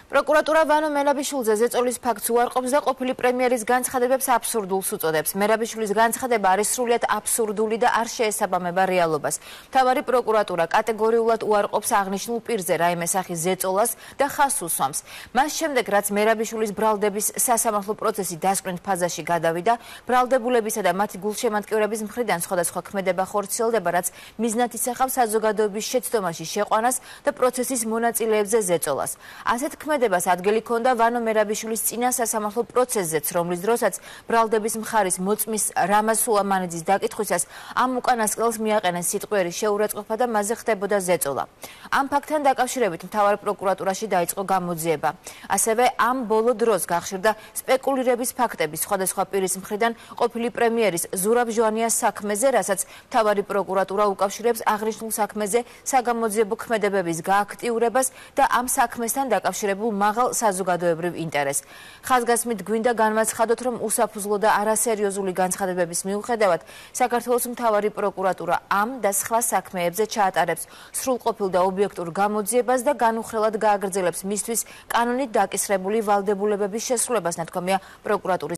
Prokuratura Vano Merabishvilize ზეწოლის ფაქტს უარყოფს და ყოფილი პრემიერის განცხადებებს აბსურდულს უწოდებს. Merabishvilis განცხადება არის სრულიად აბსურდული და არ შეესაბამება რეალობას. მთავარი პროკურატურა კატეგორიულად უარყოფს აღნიშნულ პირზე რაიმე სახის ზეწოლას და ხაზს უსვამს. მას შემდეგ, რაც Merabishvilis ბრალდების სასამართლო პროცესი დასკვნით ფაზაში გადავიდა, ბრალდებულებისა და მათი გულშემატკივრების მხრიდან სხვადასხვა ქმედება ხორციელდება, რაც მიზნად ისახავს საზოგადოების შეცდომაში შეყვანას და პროცესის მონაწილეებზე ზეწოლას. ასეთ ქმედებას ადგილი ჰქონდა Vano Merabishvilis წინა სასამართლო პროცესზეც, რომლის დროსაც ბრალდების მხარის მოწმის რამაზ სულამანიძის დაკითხვისას ამ უკანასკნელს მიაყენეს სიტყვიერი შეურაცხყოფა და მასზე ხდებოდა ზეწოლა. ამ ფაქტთან დაკავშირებით მთავარ პროკურატურაში დაიწყო გამოძიება. ასევე ამ ბოლო დროს გახშირდა სპეკულირების ფაქტები სხვადასხვა პირის მხრიდან ყოფილი პრემიერის ზურაბ ჟვანიას საქმეზე, რასაც მთავარი პროკურატურა უკავშირებს აღნიშნულ საქმეზე საგამოძიებო ქმედებების გააქტიურებას და ამ საქმესთან დაკავშირებულ მაღალ საზოგადოებრივ ინტერესს. ხაზგასმით გვინდა განვაცხადოთ, რომ უსაფუძვლო და არასერიოზული განცხადებების მიუხედავად საქართველოს მთავარი პროკურატურა ამ და სხვა საქმეებზე ჩაატარებს სრულყოფილ და ობიექტურ გამოძიებას და განუხრელად გააგრძელებს მისთვის კანონით დაკისრებული ვალდებულებების შესრულებას, ნათქვამია პროკურატურის